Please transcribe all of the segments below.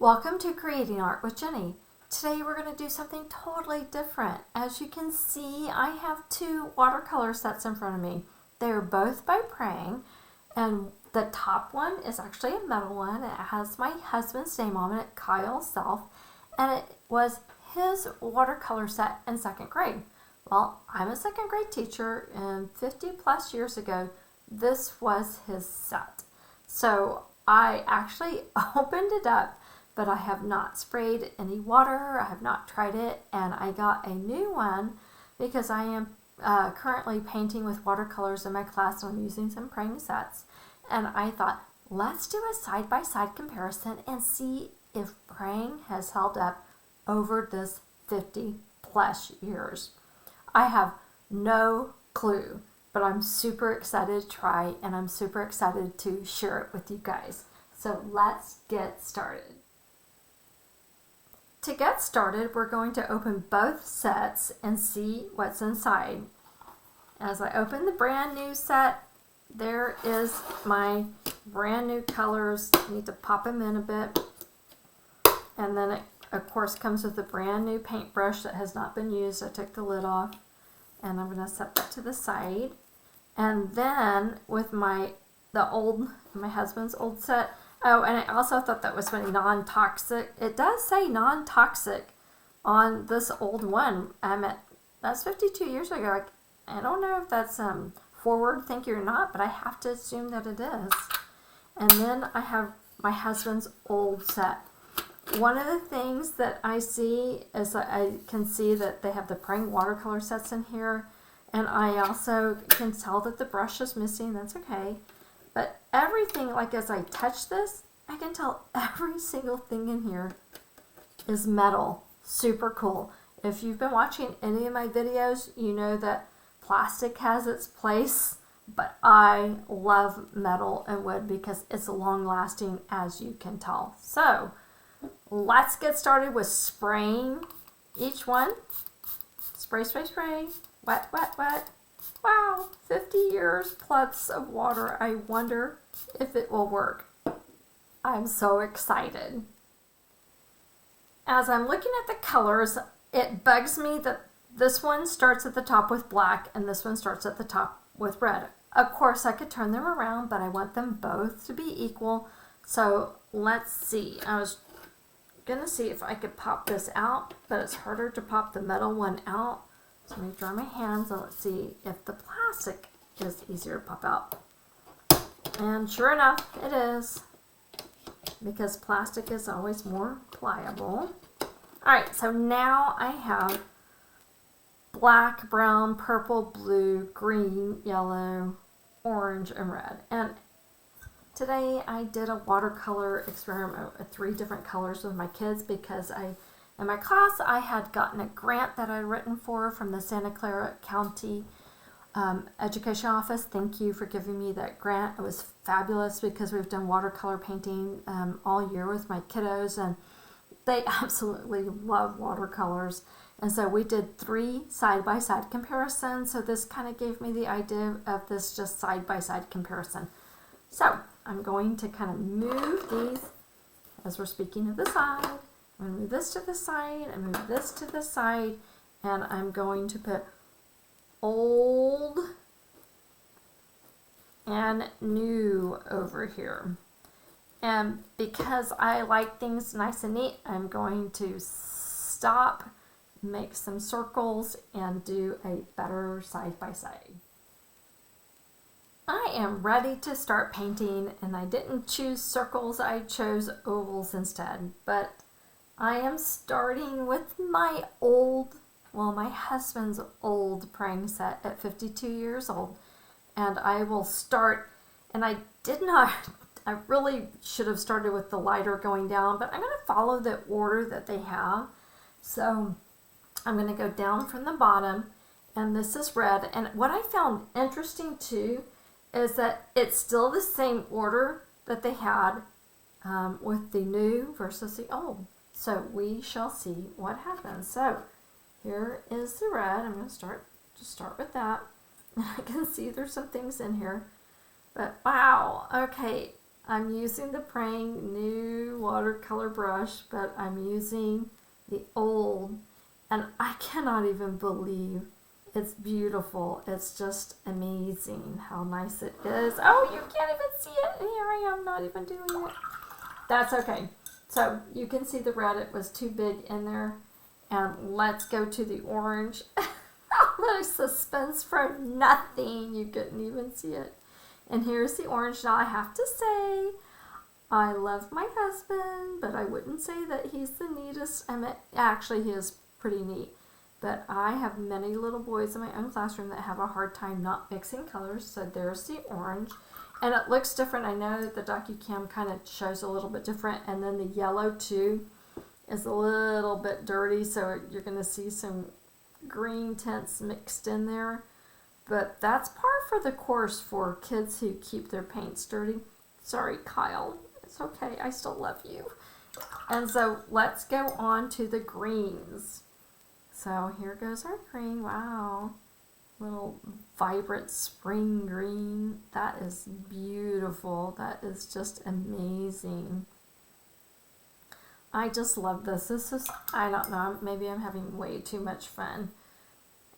Welcome to Creating Art with Jenny. Today we're going to do something totally different. As you can see, I have two watercolor sets in front of me. They are both by Prang, and the top one is actually a metal one. It has my husband's name on it, Kyle Self, and it was his watercolor set in second grade. Well, I'm a second grade teacher, and 50 plus years ago, this was his set. So I actually opened it up, but I have not sprayed any water. I have not tried it, and I got a new one because I am currently painting with watercolors in my class, and I'm using some Prang sets. And I thought, let's do a side-by-side comparison and see if Prang has held up over this 50 plus years. I have no clue, but I'm super excited to try, and I'm super excited to share it with you guys. So let's get started. To get started, we're going to open both sets and see what's inside. As I open the brand new set, there is my brand new colors. I need to pop them in a bit. And then it, of course, comes with a brand new paintbrush that has not been used. I took the lid off, and I'm going to set that to the side. And then with my husband's old set. Oh, and I also thought that was funny, non-toxic. It does say non-toxic on this old one. That's 52 years ago. I don't know if that's forward thinking or not, but I have to assume that it is. And then I have my husband's old set. One of the things that I see is that I can see that they have the Prang watercolor sets in here, and I also can tell that the brush is missing. That's okay. But everything, like as I touch this, I can tell every single thing in here is metal. Super cool. If you've been watching any of my videos, you know that plastic has its place, but I love metal and wood because it's long lasting, as you can tell. So let's get started with spraying each one. Spray, spray, spray. Wet, wet, wet. Wow, 50 years plus of water. I wonder if it will work. I'm so excited. As I'm looking at the colors, it bugs me that this one starts at the top with black and this one starts at the top with red. Of course, I could turn them around, but I want them both to be equal. So let's see. I was going to see if I could pop this out, but it's harder to pop the metal one out. So let me dry my hands and let's see if the plastic is easier to pop out. And sure enough, it is, because plastic is always more pliable. Alright, so now I have black, brown, purple, blue, green, yellow, orange, and red. And today I did a watercolor experiment with 3 different colors with my kids because in my class, I had gotten a grant that I'd written for from the Santa Clara County Education Office. Thank you for giving me that grant. It was fabulous because we've done watercolor painting all year with my kiddos, and they absolutely love watercolors. And so we did 3 side-by-side comparisons. So this kind of gave me the idea of this just side-by-side comparison. So I'm going to kind of move these as we're speaking of the side. I'm going to move this to the side and move this to the side, and I'm going to put old and new over here. And because I like things nice and neat, I'm going to stop, make some circles, and do a better side by side. I am ready to start painting, and I didn't choose circles, I chose ovals instead, but I am starting with my husband's old Prang set at 52 years old. And I will start, and I really should have started with the lighter going down, but I'm going to follow the order that they have. So I'm going to go down from the bottom, and this is red. And what I found interesting too is that it's still the same order that they had with the new versus the old. So we shall see what happens. So here is the red. I'm going to start with that. I can see there's some things in here. But wow, okay. I'm using the Prang new watercolor brush, but I'm using the old, and I cannot even believe it's beautiful. It's just amazing how nice it is. Oh, you can't even see it. And here I am not even doing it. That's okay. So you can see the red. It was too big in there. And let's go to the orange. The suspense from nothing. You couldn't even see it. And here's the orange. Now I have to say, I love my husband, but I wouldn't say that he's the neatest. I mean, actually, he is pretty neat. But I have many little boys in my own classroom that have a hard time not mixing colors. So there's the orange. And it looks different. I know the DocuCam kind of shows a little bit different. And then the yellow, too, is a little bit dirty. So you're going to see some green tints mixed in there. But that's par for the course for kids who keep their paints dirty. Sorry, Kyle. It's okay. I still love you. And so let's go on to the greens. So here goes our green. Wow. Little vibrant spring green. That is beautiful. That is just amazing. I just love this. This is, I don't know, maybe I'm having way too much fun.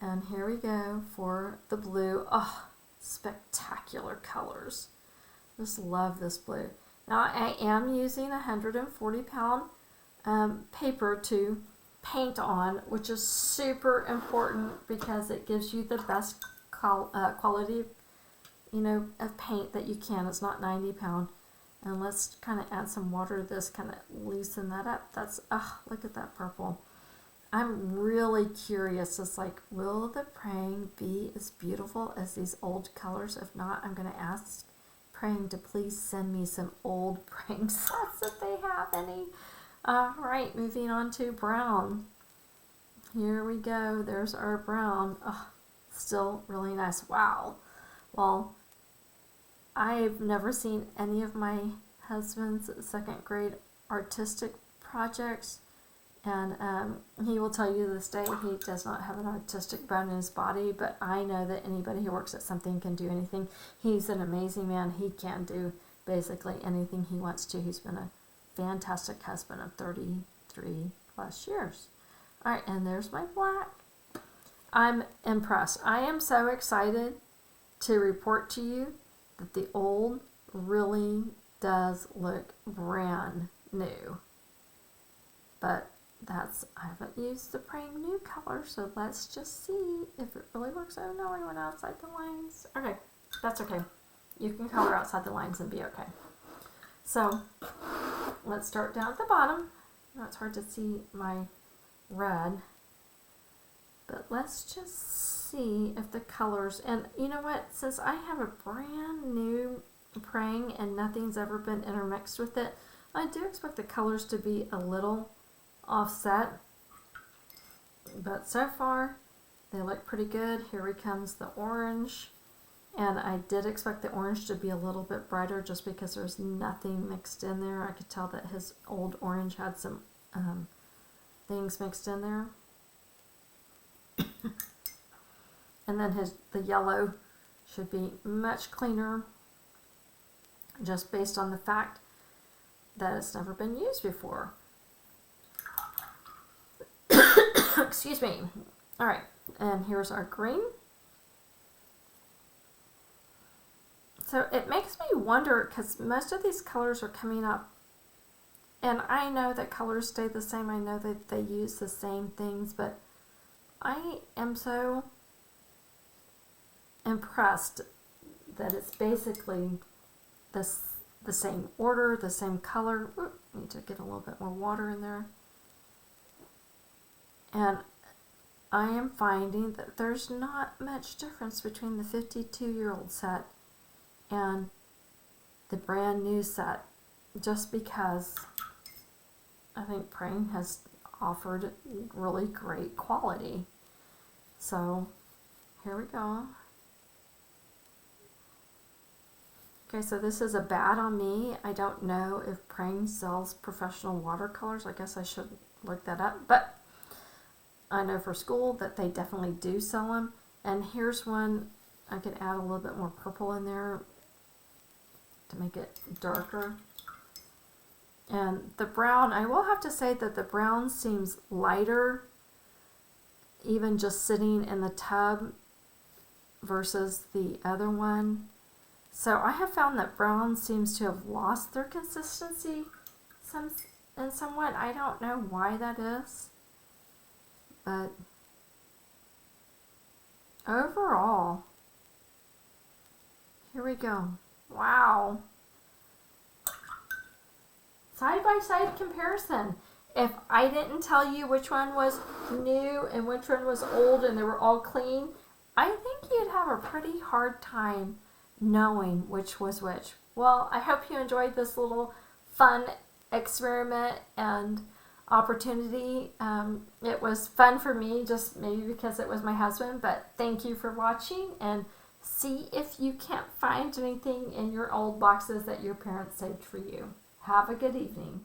And here we go for the blue. Oh, spectacular colors. Just love this blue. Now I am using a 140-pound paper to paint on, which is super important because it gives you the best quality, of paint that you can. It's not 90-pound. And let's kind of add some water to this, kind of loosen that up. That's, look at that purple. I'm really curious. It's like, will the Prang be as beautiful as these old colors? If not, I'm going to ask Prang to please send me some old Prang sets if they have any. All right, moving on to brown. Here we go. There's our brown. Oh, still really nice. Wow. Well, I've never seen any of my husband's second grade artistic projects. And he will tell you this day he does not have an artistic bone in his body, but I know that anybody who works at something can do anything. He's an amazing man. He can do basically anything he wants to. He's been a fantastic husband of 33 plus years. All right, and there's my black. I'm impressed. I am so excited to report to you that the old really does look brand new. But I haven't used the Prang new color, so let's just see if it really works. Oh no, I went outside the lines. Okay, that's okay. You can color outside the lines and be okay. So let's start down at the bottom. Now it's hard to see my red, but let's just see if the colors, and you know what, since I have a brand new Prang and nothing's ever been intermixed with it, I do expect the colors to be a little offset, but so far they look pretty good. Here comes the orange, and I did expect the orange to be a little bit brighter just because there's nothing mixed in there. I could tell that his old orange had some things mixed in there. And then the yellow should be much cleaner, just based on the fact that it's never been used before. Excuse me. All right, and here's our green. So it makes me wonder, because most of these colors are coming up, and I know that colors stay the same. I know that they use the same things, but I am so impressed that it's basically the same order, the same color. Ooh, need to get a little bit more water in there. And I am finding that there's not much difference between the 52-year-old set and the brand new set, just because I think Prang has offered really great quality. So here we go. Okay, so this is a bad on me. I don't know if Prang sells professional watercolors. I guess I should look that up, but I know for school that they definitely do sell them. And here's one. I could add a little bit more purple in there to make it darker. And the brown, I will have to say that the brown seems lighter, even just sitting in the tub versus the other one. So I have found that brown seems to have lost their consistency somewhat. I don't know why that is, but overall, here we go. Wow. Side-by-side comparison. If I didn't tell you which one was new and which one was old and they were all clean, I think you'd have a pretty hard time knowing which was which. Well, I hope you enjoyed this little fun experiment and opportunity. It was fun for me, just maybe because it was my husband, but thank you for watching, and see if you can't find anything in your old boxes that your parents saved for you. Have a good evening.